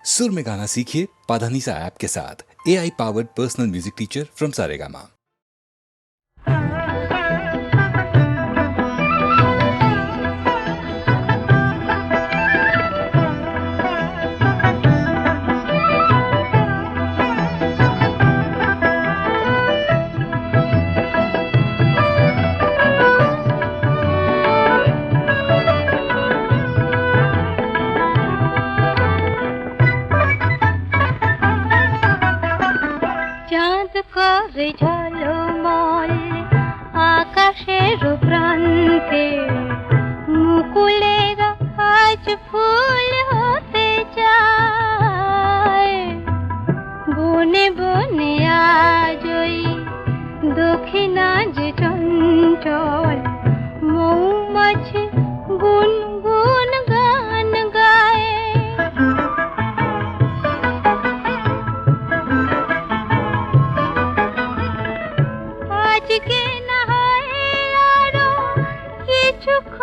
सुर में गाना सीखिए पाधानीसा ऐप के साथ। AI powered personal music teacher from Saregama. চাঁদ কবে ঝলমল আকাশের প্রান্তে, মুকুলের আজ ফুল হতে চায়। বনে বনে আজই দক্ষিণা যে চঞ্চল, মৌমাছি গুনগুন গান গায়। আজকে না হয় আরো কিছুক্ষণ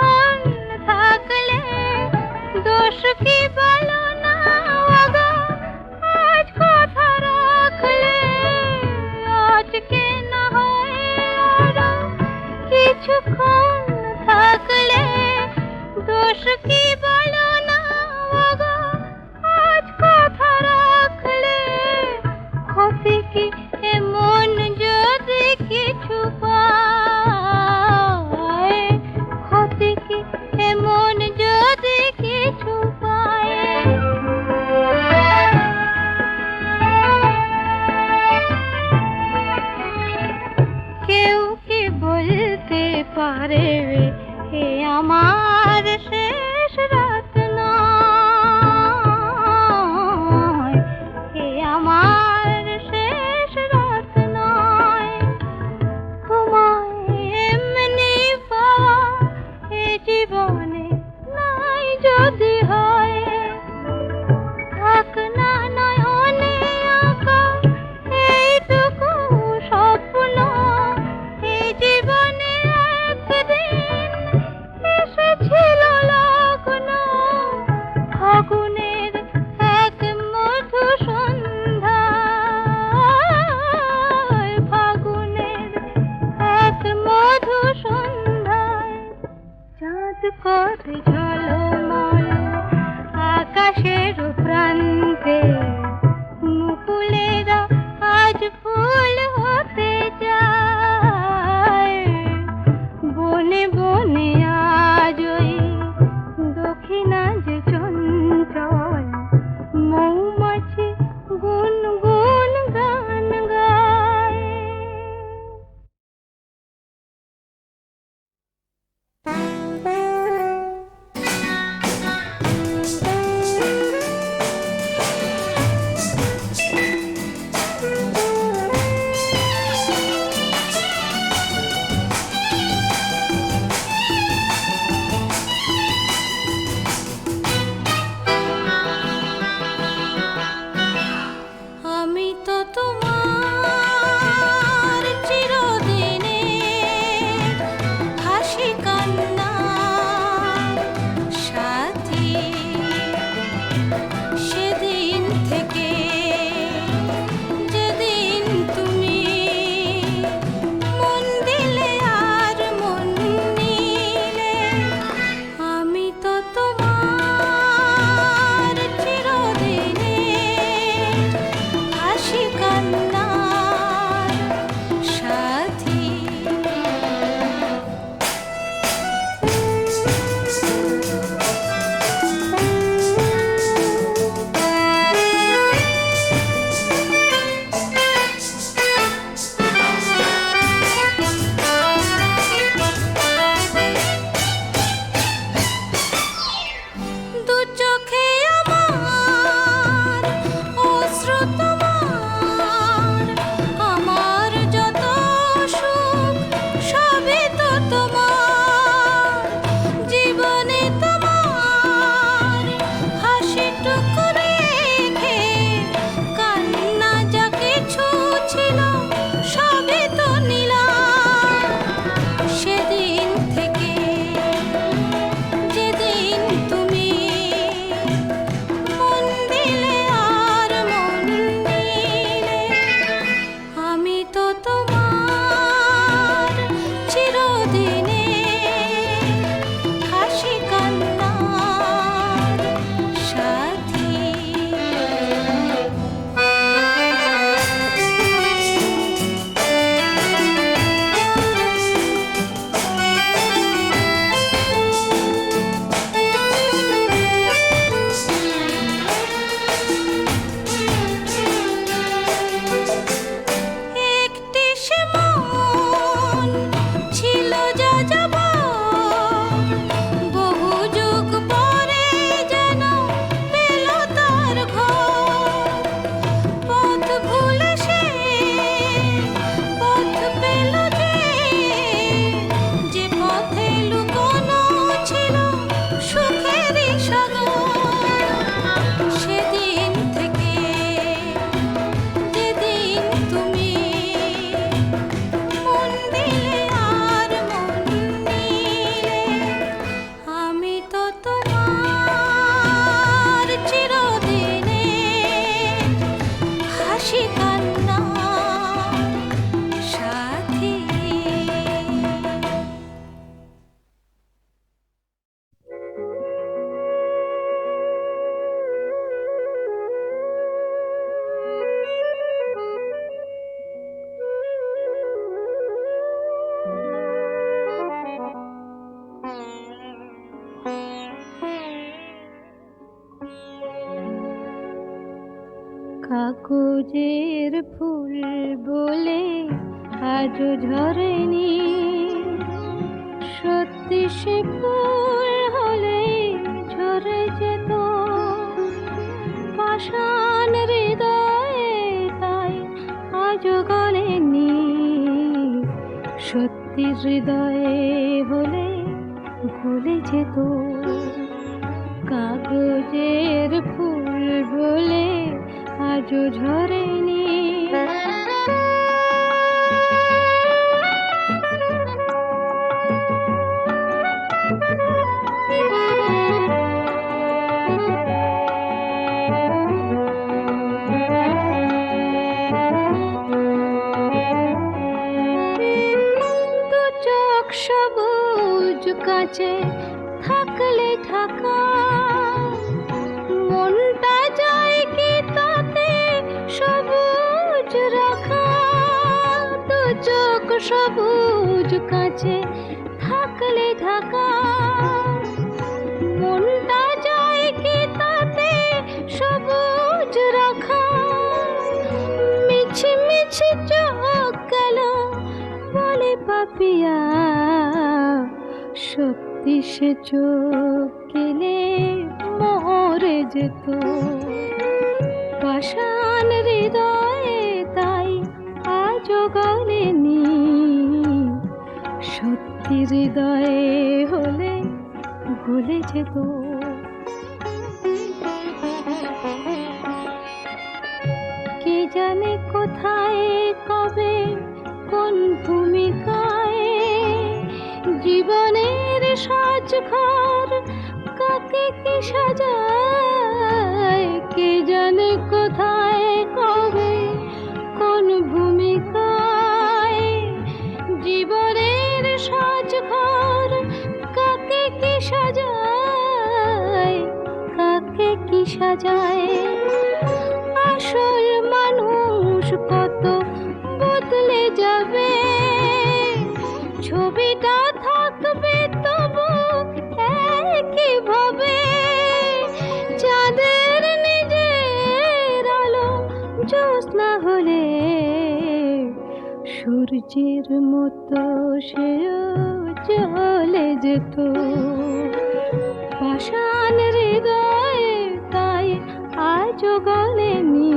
কাগজের ফুল বলে আজও ঝরেনি, সত্যি সে ফুল হলে ঝরে যেত পাষাণ হৃদয়ে, তাই আজও গলেনি। সত্যি হৃদয়ে হলে গলে যেত কাগজের ফুল বলে আজও ঝরেনি। দু চোখ সবুজ কাছে থাকলে ঢাকা, মনটা যায় কি তাতে সবুজ রাখা। দু চোখ সবুজ কাছে থাকলে ঢাকা, মনটা যায় কি তাতে সবুজ রাখা। মিছি মিছি চোখ গেল বলে পাপিয়া, সত্যি সে চোখ গেলে মরে যেত পাষাণ হৃদয়ে, তাই আজও গলেনি। সত্যি হৃদয়ে হলে গলে যেত। কে জানে কোথায় কবে কোন ভূমিকায় জীবনের সাজঘর কাকে কি সাজায়। কে জানে কোথায় কবে কোন ভূমিকায় জীবনের সাজঘর কাকে কি সাজায়, কাকে কি সাজায়। আসল মানুষ কত বদলে যাবে, ছবিটা থাকবে তবু একই ভাবে। চাঁদের নিজের আলো জ্যোৎস্না হলে সূর্যের মতো সেও চলে যেত পাষাণ হৃদয়ে, তাই আজও গলেনি।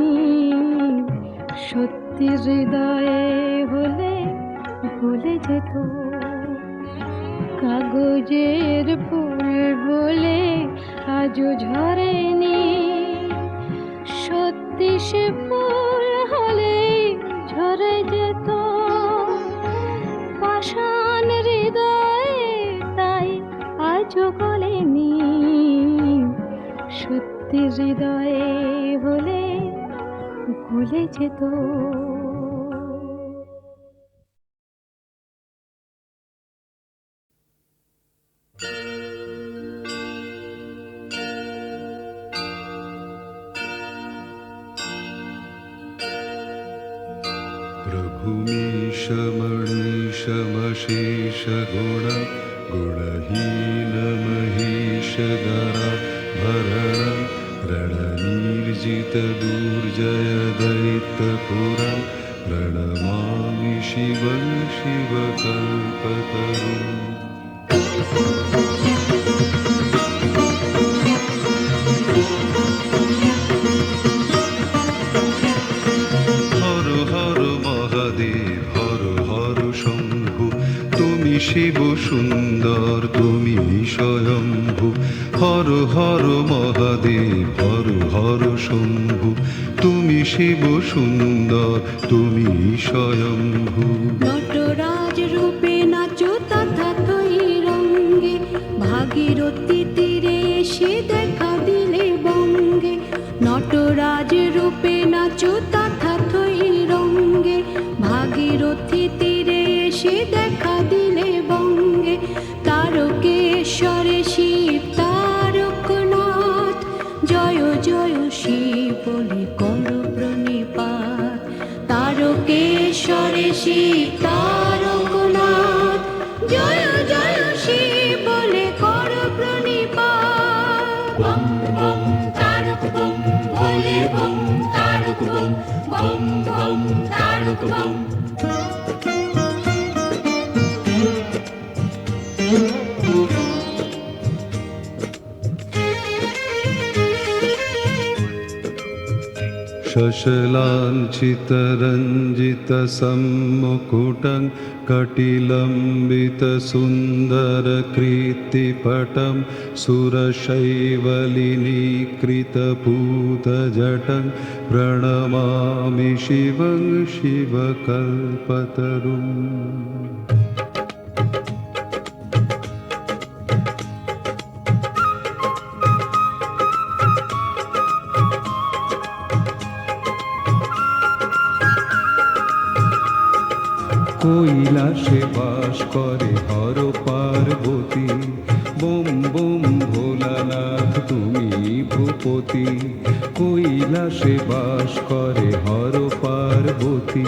সত্যি হৃদয়ে হলে গলে যেত কাগজের ফুল বলে আজও ঝরেনি। সত্যি সে ফুল হলে ঝরে যেত পাষাণ হৃদয়ে, তাই আজও গলেনি। সত্যি হৃদয়ে হলে গলে যেত। प्रभुमीश मणीश मशेष गुण गुणहीन महेश दरा भरण रणनीर्जित दुर्जय दैत्यपुरा प्रणमामि शिवं शिवकल्पतरुम्। শিব সুন্দর তুমি স্বয়ম্ভু, হর হর মহাদেব হর হর শম্ভু। তুমি শিব সুন্দর তুমি স্বয়ম্ভু। নটরাজ রূপে নাচো তথাতই রঙ্গে, ভাগীরথী তীরে এসে দেখা দিলে বঙ্গে। নটরাজ রূপে নাচো তথাতই রঙ্গে, ভাগীরথী তীরে এসে দেখা দিলে বঙ্গে। তারকেশ্বরে শিব তারকনাথ, জয় জয় শিব বলে কর প্রণিপাত। তারকেশ্বরে শিব তারকনাথ, জয় জয় শিব বলে কর প্রণিপাত। বম বম তারক বম ভোলে bomb Tarak bomb bomb Tarak bomb. शशलाञ्छितरञ्जितसम्मुकुटं कटिलम्बितसुन्दरकीर्तिपटं सुरशैवलिनीकृतपूतजटं प्रणमामि शिवं शिवकल्पतरुम्। কৈলাসে বাস করে হর পার্বতী, বোম বোম ভোলানাথ তুমি ভূপতি। কৈলাসে বাস করে হর পার্বতী,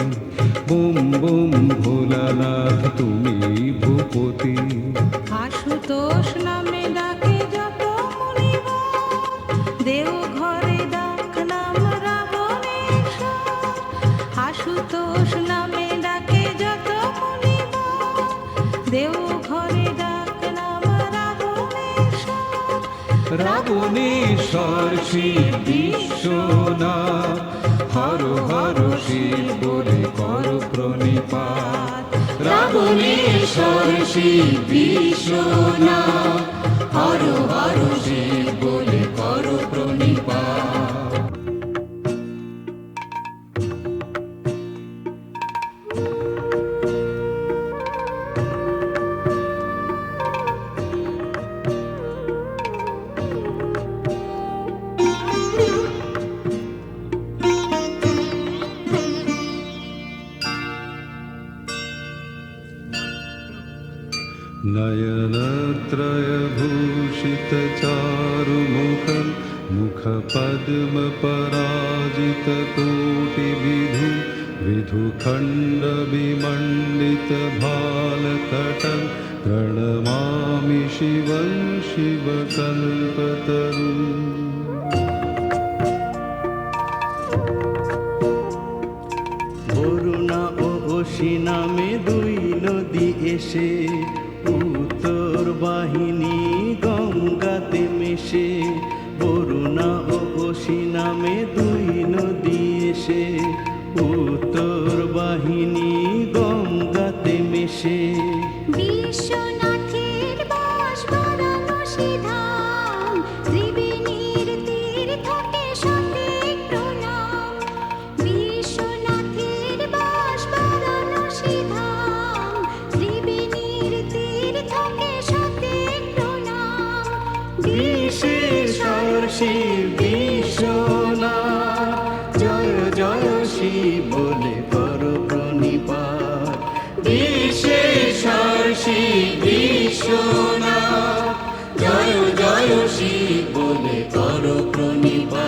বোম বোম ভোলানাথ তুমি ভূপতি। আশুতোষ নামে ডাকে যত মুনিগণ, দেও ঘরে ডাক নাম রাবণেশ্বর। আশুতোষ নামে ডাকে যত মুনিগণ, দেও ঘরে ডাক নাম রাবণেশ্বর। রাবণেশ্বর শিব বিশ্বনাথ, হর হর শিব বলে কর প্রণিপাত। রাবণেশ্বর শিব বিশ্বনাথ, হর হর শিব বলে কর প্রণিপাত। नयनत्रयभूषितचारुमुखं मुखपद्मपराजितकोटिविधु, विधुखण्डविमण्डितभालतटं प्रणमामि शिवं शिवकल्पतरुम्। বরুণা ও অসি নামে দুই নদী এসে, উত্তর বাহিনী গঙ্গাতে মেশে। বরুণা ও অসি নামে দুই নদী এসে, উত্তর বাহিনী গঙ্গাতে মেশে। বিশ্বনাথের বাস বারাণসী ধাম, ত্রিবেণীর তীর্থকে সঠিক প্রণাম। বিশ্বনাথের বাস বারাণসী ধাম, ত্রিবেণীর তীর্থকে সঠিক প্রণাম। বিশেশ্বর শিব বিশ্বনাথ, জয় জয় শিব বলে কর প্রণিপাত। বিশেশ্বর শিব বিশ্বনাথ, জয় জয় শিব বলে কর প্রণিপাত।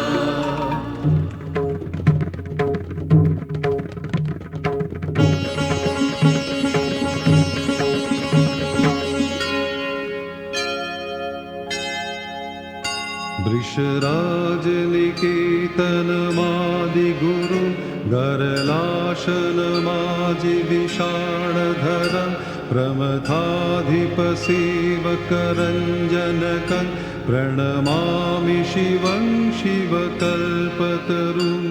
वृषराजनिकेतनमादिगुरु, गरलाशनमाजिविषाणधरं, प्रमथाधिपसेवकरञ्जनकं प्रणमामि शिवं शिवकल्पतरुम्।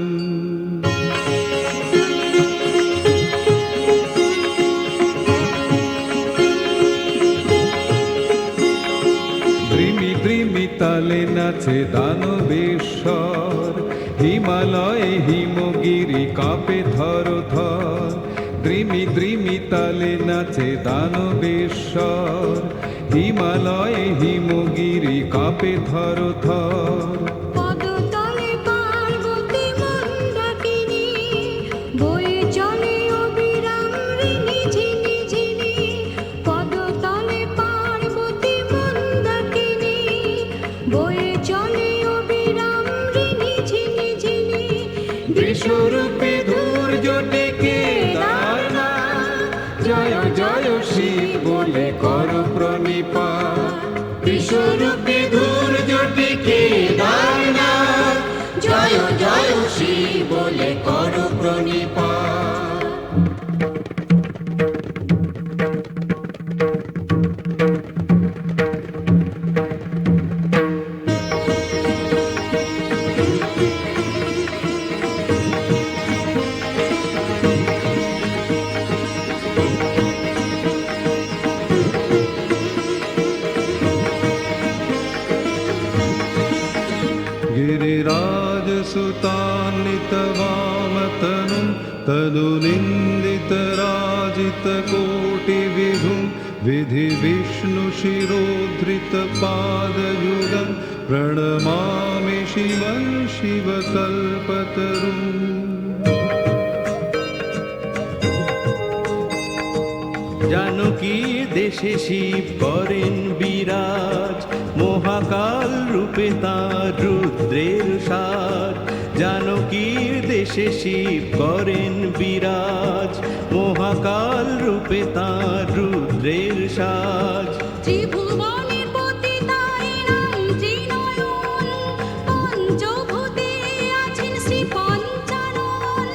দ্রিমি দ্রিমি তালে নাচে দানবেশ্বর, হিমালয়ে হিমগিরি কাঁপে থর থর। দ্রিমি দ্রিমি তালে নাচে দানবেশ্বর, হিমালয়ে হিমগিরি কাঁপে থর থর। পদতলে পার্বতী মন্দাকিনী, বয়ে চলে অবিরাম ঋণী ঝিনি ঝিনি। পদতলে পার্বতী মন্দাকিনী, বয়ে চলে অবিরাম ঋণী ঝিনি ঝিনি। বিশ্বরূপে ধূর্য ডেকে দারনাথ, জয় জয় শিব বলে কর প্রণিপাত। বিশ্বরূপে ধূর্য ডেকে দারনাথ, জয় জয় শিব বলে কর প্রণিপাত। প্রণিপাত। गिरिराजसुतान्नितवामतनुं तनुनिन्दितराजितकोटिविभुं विधिविष्णुशिरोद्धृतपादयुगं प्रणमामि शिवं शिवकल्पतरुम्। জানকী দেশে শিব করেন বিরাজ, মহাকাল রূপে তাঁর রুদ্রের সাজ। জানকীর দেশে শিব করেন বিরাজ, মহাকাল রূপে তাঁর রুদ্রের সাজ। ত্রিভুবনের পতি তাই নাম ত্রিনয়ন, পঞ্চভূতে আছেন শ্রী পঞ্চানন।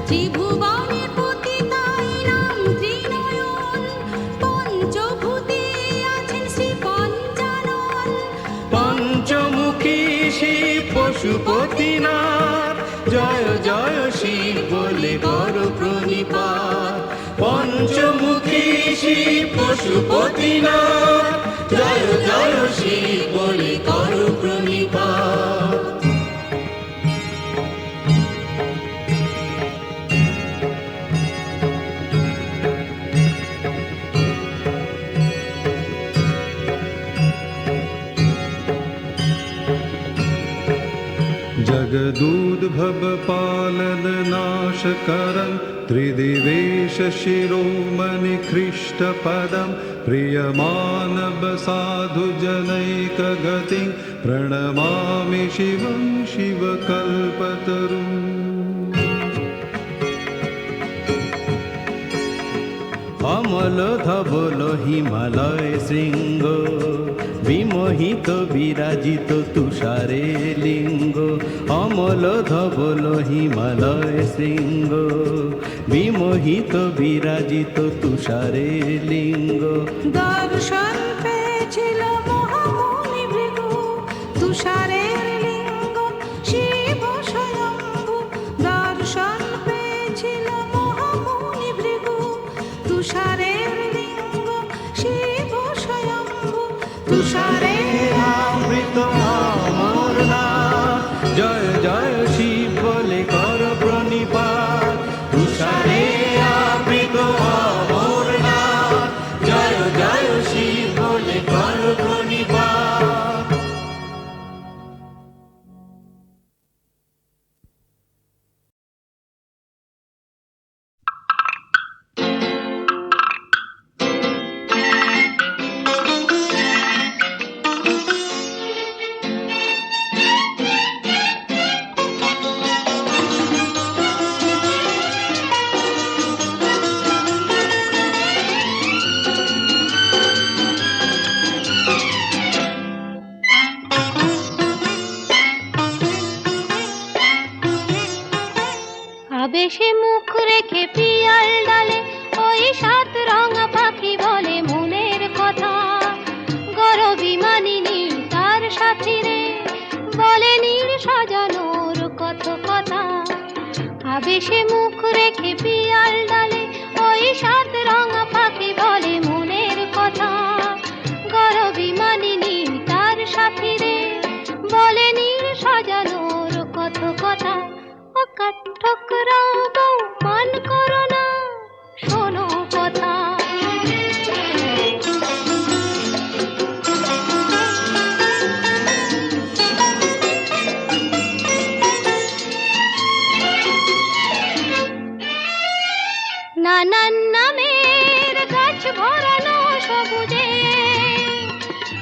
ত্রিভুবনের পতি তাই নাম ত্রিনয়ন, পঞ্চভূতে আছেন শ্রী পঞ্চানন। পঞ্চমুখী শিব পশুপতিনাথ, জয় জয় শিব বলে কর প্রণিপাত। পঞ্চমুখী শিব পশুপতিনাথ, জয় জয় শিব বলে কর প্রণিপাত। जगदूद्भवपालननाशकरं त्रिदिवेशशिरोमणिकृष्टपदं प्रियमानवसाधुजनैकगतिं प्रणमामि शिवं शिवकल्पतरुम्। অমল ধবল হিমালয় শৃঙ্গ, বিমোহিত বিরাজিত তুষারে লিঙ্গ। অমল ধবল হিমালয় শৃঙ্গ, বিমোহিত বিরাজিত তুষারে লিঙ্গ। দর্শন পেয়েছিল মহামুনি ভৃগু, তুষারের লিঙ্গ শিব স্বয়ম্ভু। দর্শন পেয়েছিল মহামুনি ভৃগু, তুষারের লিঙ্গ শিব স্বয়ম্ভু। তুষারের আমৃত অমরনাথ, জয় জয় শিব বলে কর প্রণিপাত। তুষারে আমৃত অমরনাথ, জয় জয় শিব বলে কর প্রণিপাত। আবেশে মুখ রেখে পিয়াল ডালে ওই সাত রঙা পাখি বলে মনের কথা। গরবি মানিনি তার সাথী রে, বলে নীর সাজানোর কত কথা। আবেশে মুখ রেখে পিয়াল ডালে ওই সাত রঙা পাখি বলে মনের কথা। গরবি মানিনি তার সাথী রে, বলে নীর সাজানোর কত কথা। ও কাঠঠোকরা বউ মান করো না, শোনো কথা। নানান নামের গাছ ভরানো সবুজে,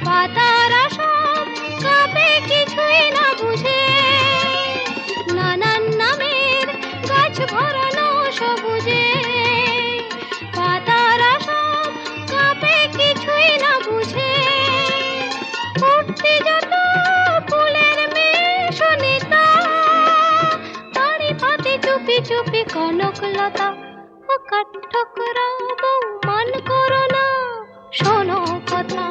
পাতারা সব কাঁপে কিছুই না বুঝে। নানান নামের গাছ ভরানো সবুজে, পাতারা সব কাঁপে কিছুই না বুঝে। উঠতে যত ফুলের মেয়ে সুনিতা, তারি পাতে চুপি চুপি কনকলতা ও কাঠঠোকরা বউ মান করো না শোনো কথা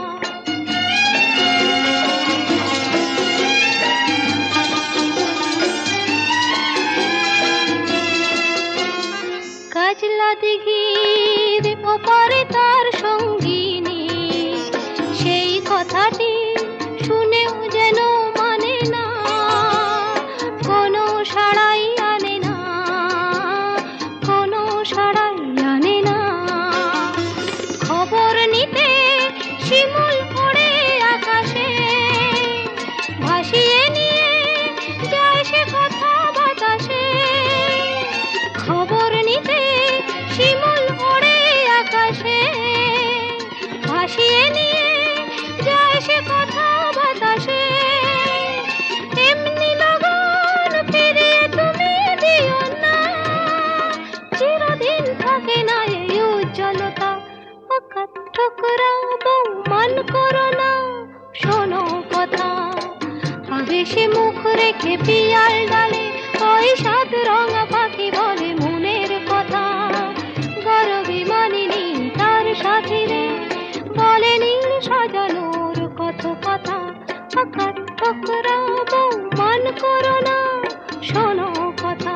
কাজলা দিঘির ওপারে তার সঙ্গিনী সেই কথাটি শুনেও যেন মানে না কোনো সাড়াই আনে না কোনো সাড়াই আনে না খবর নিতে শিমুল পড়ে আকাশে ভাসিয়ে নিয়ে যায় সে কথা বাতাসে খবর নিতে শিমুল পড়ে আকাশে ভাসিয়ে নিয়ে যায় সে কথা বাতাসে এমনি লগন ফিরিয়ে তুমি দিও না চিরদিন থাকে না এই উজ্জ্বলতা ও কাঠঠোকরা বউ মান করো না শোনো কথা আবেশে মুখ রেখে পিয়াল ডালে ওই সাত রঙা পাখি বলে মনের কথা গরবি মানিনি তার সাথী রে বলে নীল সাজানোর কত কথা কাঠঠোকরা বউ মান করো না শোনো কথা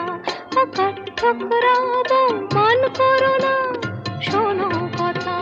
কাঠঠোকরা বউ মান করো না শোনো কথা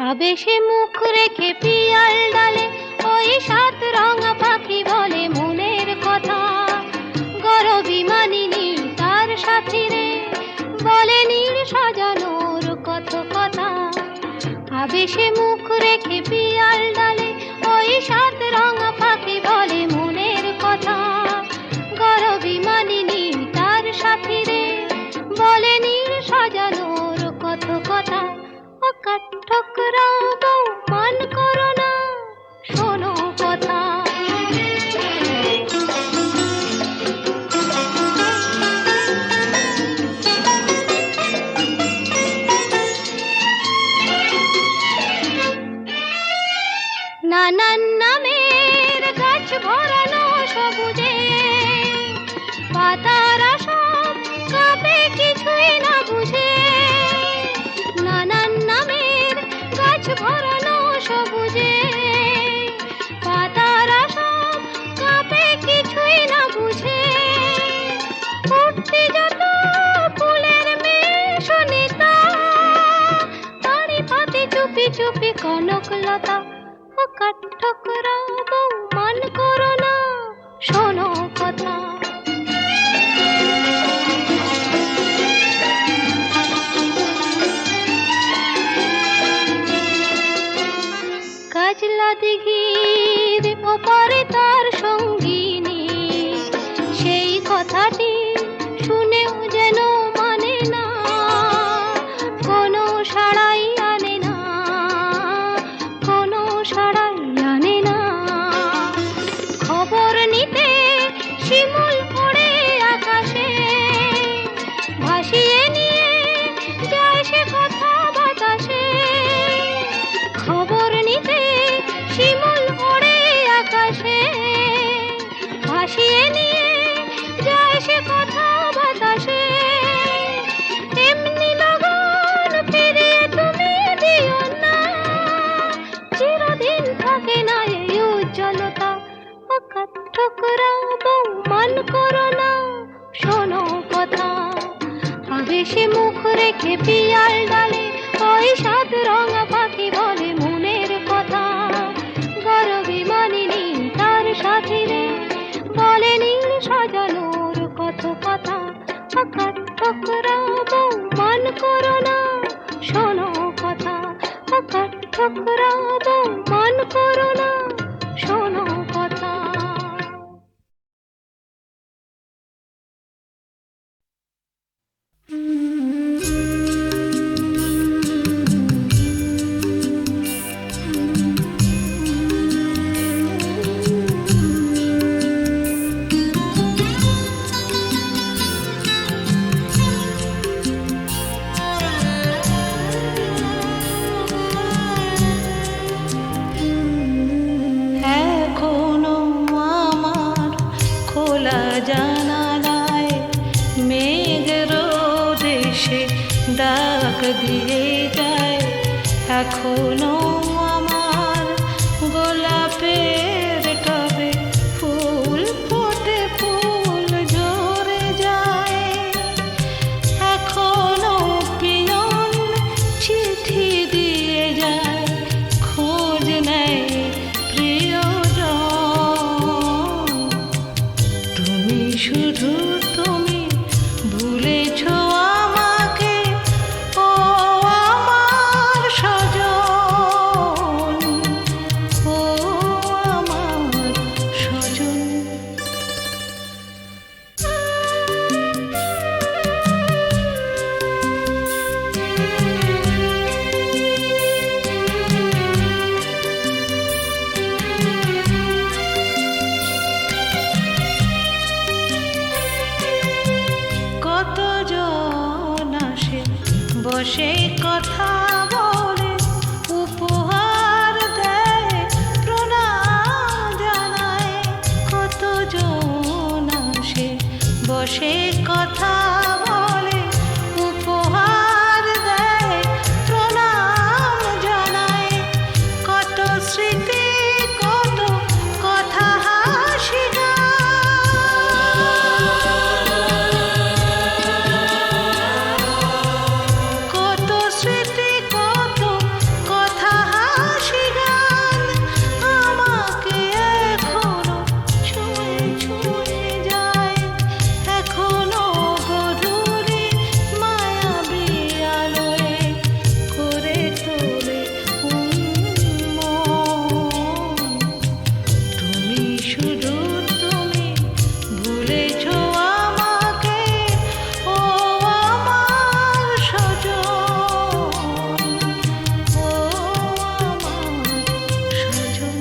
আবেশে মুখ রেখে পিয়াল ডালে ওই সাত রঙা পাখি বলে মনের কথা গরবি মানিনি তার সাথী রে বলে নীল সাজানোর কত কথা আবেশে মুখ রেখে পিয়াল ডালে ওই সাত রঙা পাখি বলে মনের কথা গরবি মানিনি তার সাথী রে বলে নীল সাজানোর কত কথা ও কাঠঠোকরা বউ মান করো না শোনো কথা নানান নামের গাছ ভরানো সবুজে পাতারা সব কাঁপে কিছুই না বুঝে নানান নামের গাছ ভরানো সবুজে পাতারা সব কাঁপে কিছুই না বুঝে উঠতে যত ফুলের মেশনিতা তারি পাতে চুপি চুপি কনকলতা ও কাঠঠোকরা বউ মান করো না শোনো কথা কাজলা দিঘির ওপারে তার সঙ্গিনী সেই কথাটি শুনেও যেন মানে না কোনো সাড়াই আনে না কোনো সাড়াই আনে না খবর নিতে শিমুল পড়ে আকাশে ভাসিয়ে নিয়ে যায় সে কথা বাতাসে খবর নিতে শিমুল পড়ে আকাশে ভাসিয়ে নিয়ে যায় সে কথা বাতাসে এমনি লগন ফিরিয়ে তুমি দিও না চিরদিন থাকে না এই উজ্জ্বলতা ও কাঠঠোকরা বউ মান করো না শোনো কথা আবেশে মুখ রেখে পিয়াল ডালে ওই সাত রঙা পাখি বলে মনের কথা গরবি মানিনি তার সাথী রে বলে নীল সাজানোর কত কথা কাঠঠোকরা বউ মান করো না শোনো কথা কাঠঠোকরা বউ মান করো না শোনো কথা জানালায় মেঘ রোদ এসে ডাক দিয়ে যায়, এখনো আমার গোলাপের টবে ফুল ফোটে, ফুল ঝরে যায়। এখনো পিয়ন চিঠি দিয়ে যায়, খোঁজ নেয় প্রিয়জন। তুমি শুধু তুমি ভুলেছ আমাকে, ও আমার সজন, ও আমার সজন। কতজন আসে বসে কথা বলে, উপহার দেয় প্রণাম জানায়। কতজন আসে বসে কথা বলে, উপহার দেয় প্রণাম জানায়। কত স্মৃতি, কত কথা, হাসি কত স্মৃতি, কত কথা, হাসি গান আমাকে এখনো ছুঁয়ে ছুঁয়ে যায়। এখনো গধূলি মায়াবী আলোয় করে তোলে উন্মন। তুমি শুধু তুমি ভুলেছ আমাকে, ও আমার সজন, ও আমার সজন।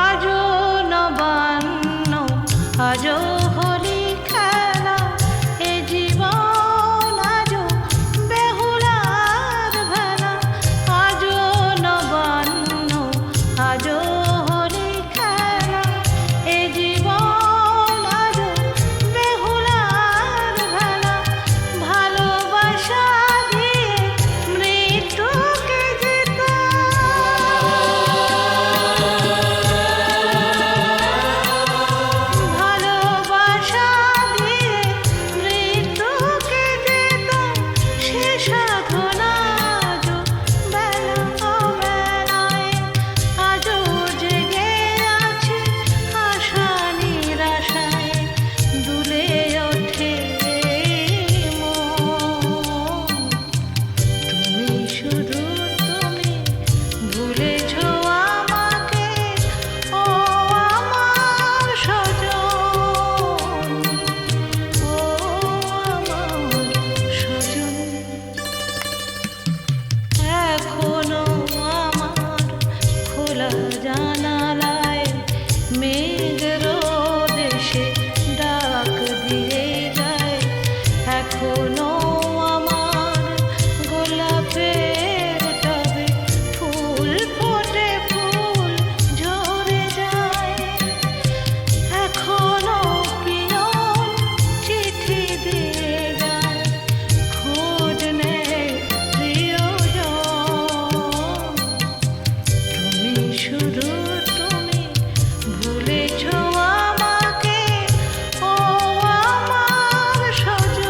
আজও নবান্ন, আজও হোলি খেলা, এ জীবন আজও বেহুলার ভেলা। আজও নবান্ন, আজও হোলি খেলা, এ জীবন আজও বেহুলার ভেলা। ভালোবাসা দিয়ে মৃত্যুকে জেতা, ভালোবাসা দিয়ে মৃত্যুকে যেতাম। সে সাধনা আজও বেলা অবেলায়, আজও জেগে আছে আশা নিরাশায়, দুলে ওঠে মন। তুমি শুধু তুমি ভুলেছ আমাকে, ও আমার সজন, ও আমার সজন। এখনো আমার খোলা জানালায় মেঘ রোদ এসে ডাক দিয়ে যায়, এখনো আমার গোলাপের টবে ফুল ফোটে, ফুল ঝরে যায়। এখনো পিয়ন চিঠি দিয়ে যায়, খোঁজ নেয় প্রিয়জন। তুমি শুধু তুমি ভুলেছ আমাকে, ও আমার সজন,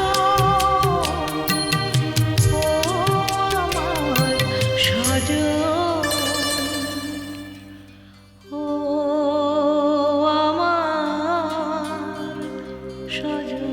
ও আমার সজন, ও আমার সজন।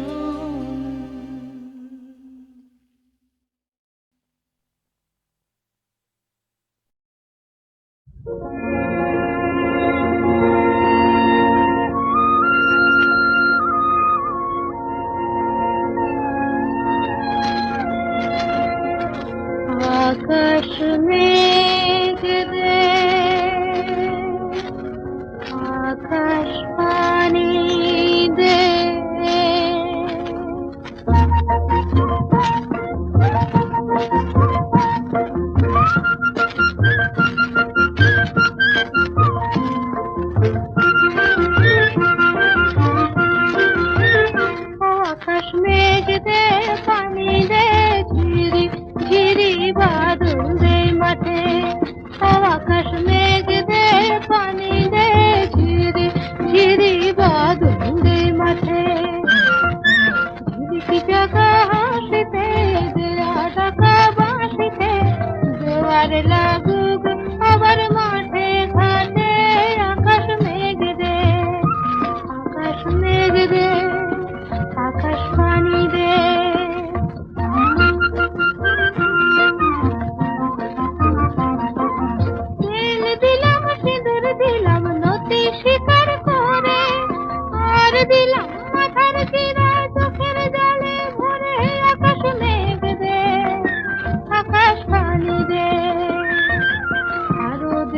আকাশ মেঘ দেয়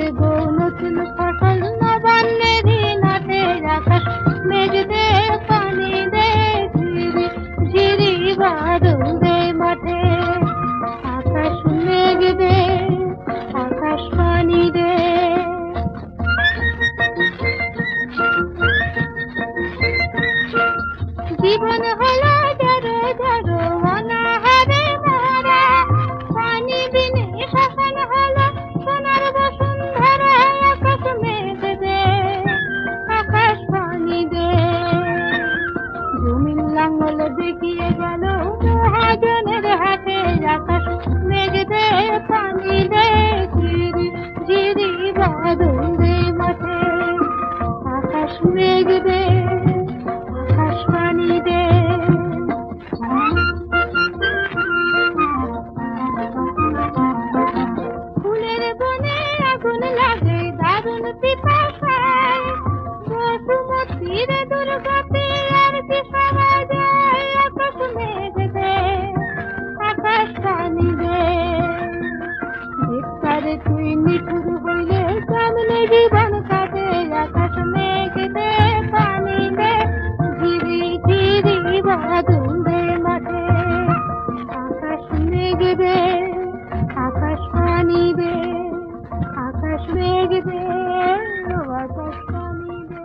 দেব নতুন ফসল নবান্নেরই নাটের আকাশ মেঘ দে পানি দে ঝিরি ঝিরি বাদল দে মাঠে আকাশ মেঘ দে আকাশ পানি দে জীবন হলো জড়ো জড়ো অনাহারে মারা পানি বিনে শাসন হলো সোনার বসুন্ধরা আকাশ মেঘ দে আকাশ পানি দে জমিন লাঙ্গল দেখিয়ে গেল মহাজনের হাতে আকাশ মেঘ দে পানি দে ঝিরি ঝিরি বাদল দে মাঠে আকাশ মেঘ দে আকাশ পানি দে ফুলের বনে আগুন লাগে দারুণ পিপাসায় বসুমতীর দুর্গতি আর কি সারা যায় আকাশ মেঘ দে আকাশ পানি দে ভিক্ষারে তুই নিঠুর হইলে কেমনে জীবন কাটে আকাশ মেঘ দে পানি দে ঝিরি ঝিরি বাদল দে মাঠে আকাশ মেঘ দে আকাশ পানি দে আকাশ মেঘ দে আকাশ পানি দে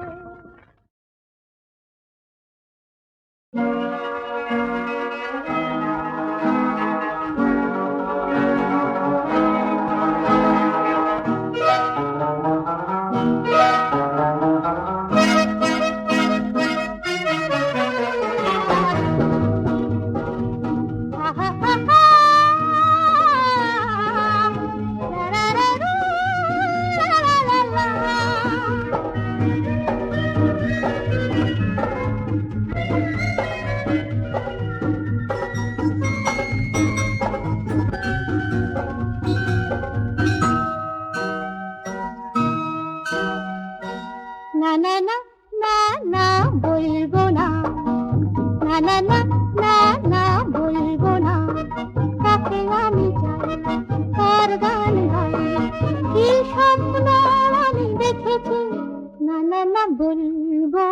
না না না না না বলবো না না না না না না বলবো না তাকে আমি চাই তার গান গাই কি স্বপ্ন আমি দেখেছি না না না বলবো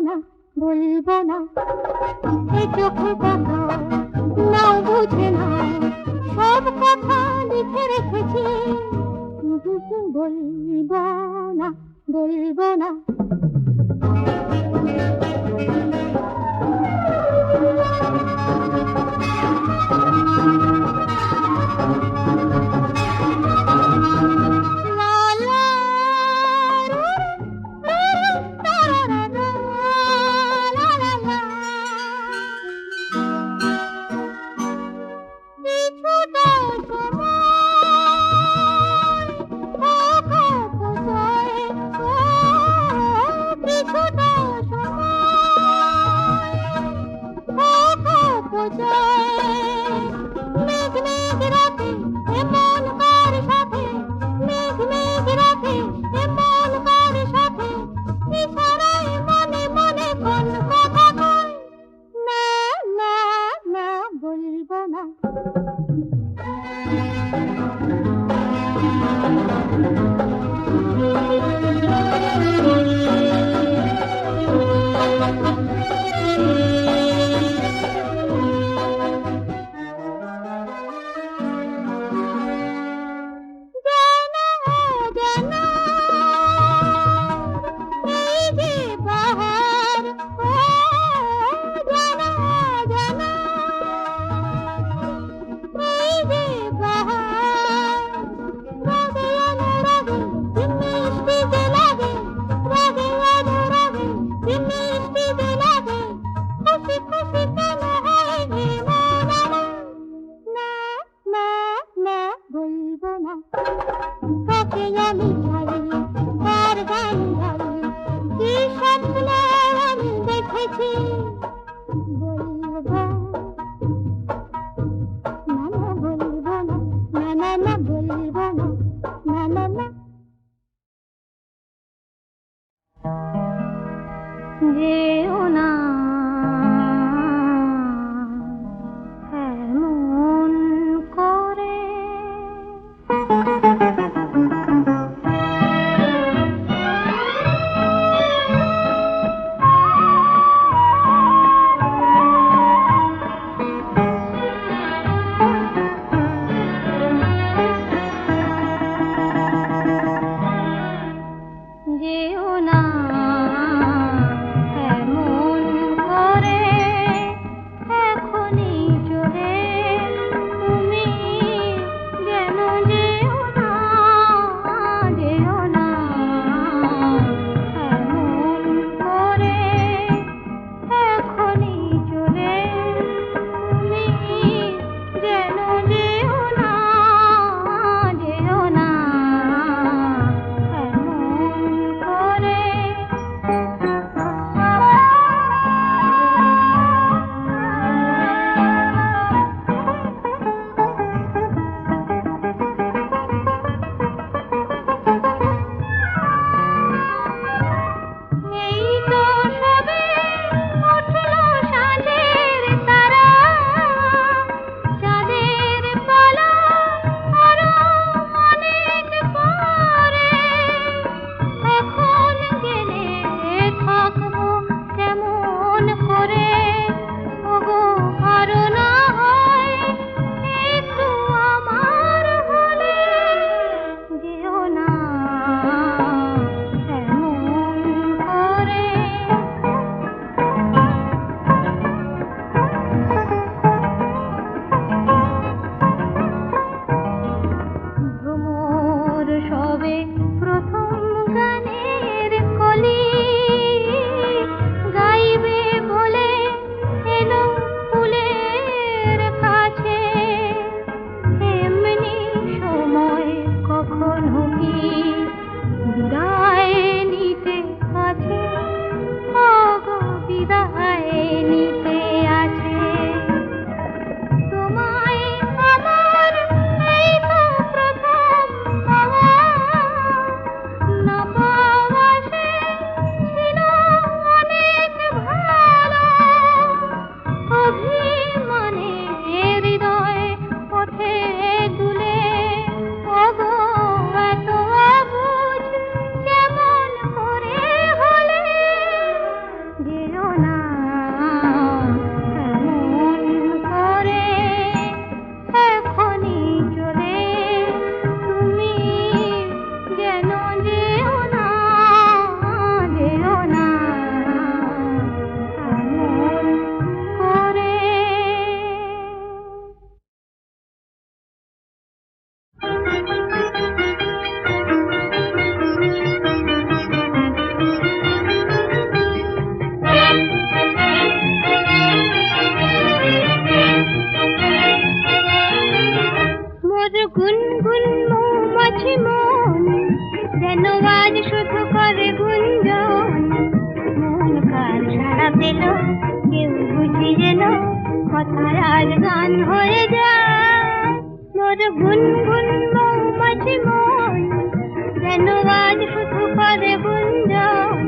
না বলবো না এই চোখে দেখা নাও বুঝে না সব কথা লিখে রেখেছি বলবো না বলবো না যেও না এমন করে আজ শুধু করে গুঞ্জন মন কার সারা পেল কেউ বুঝি যেন কথায় আজ গান হয়ে যায় মোর গুনগুন মৌমাছি মন যেন আজ শুধু করে গুঞ্জন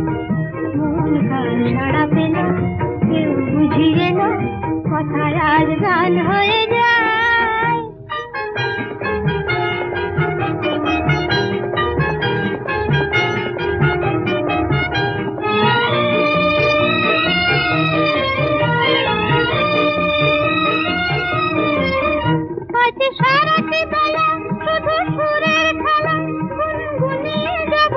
মন কার সারা পেল কেউ বুঝি যেন কথায় আজ গান হয়ে যায় আজ সারাটি বেলা শুধু সুরের খেলা গুনগুনিয়ে যাব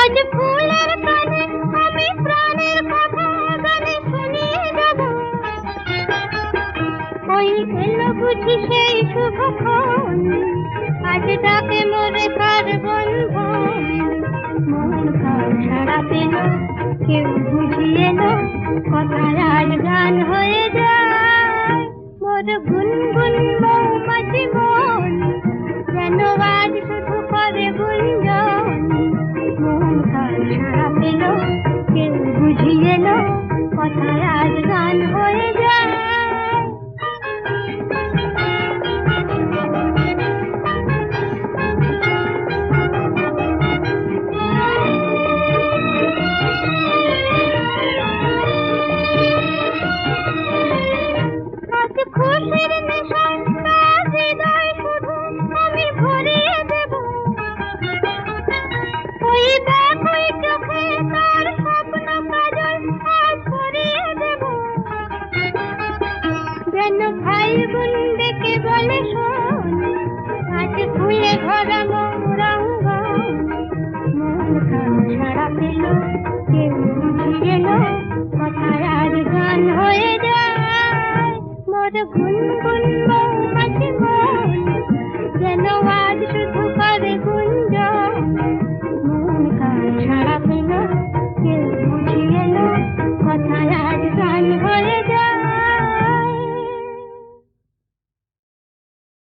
আজ ফুলের কানে আমি প্রাণের কথা গানে শুনিয়ে যাব ওই এলো বুঝি সেই শুভক্ষণ আজ ডাকে মোরে কার বন্ধন মন কার সারা পেল কেউ বুঝি এলো কথায় আজ গান হয়ে যায় মোর গুনগুন মৌমাছি মন যেন আজ শুধু করে গুঞ্জন মন কার সারা পেল কেউ বুঝি এলো